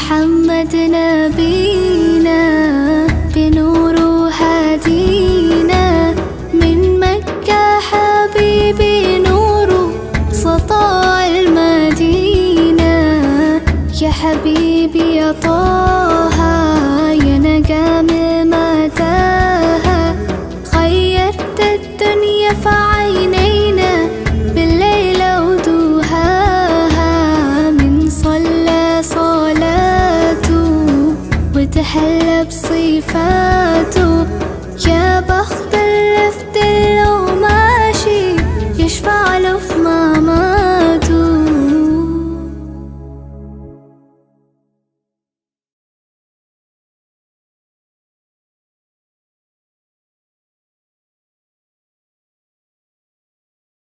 محمد نبينا بنور هدينا من مكة حبيبي نور سطاع المدينة. يا حبيبي يا طه يا نجم متاهة غيرت الدنيا في عينينا بالليل ودوهاها. من صلى صلاته وتحلى بصفاته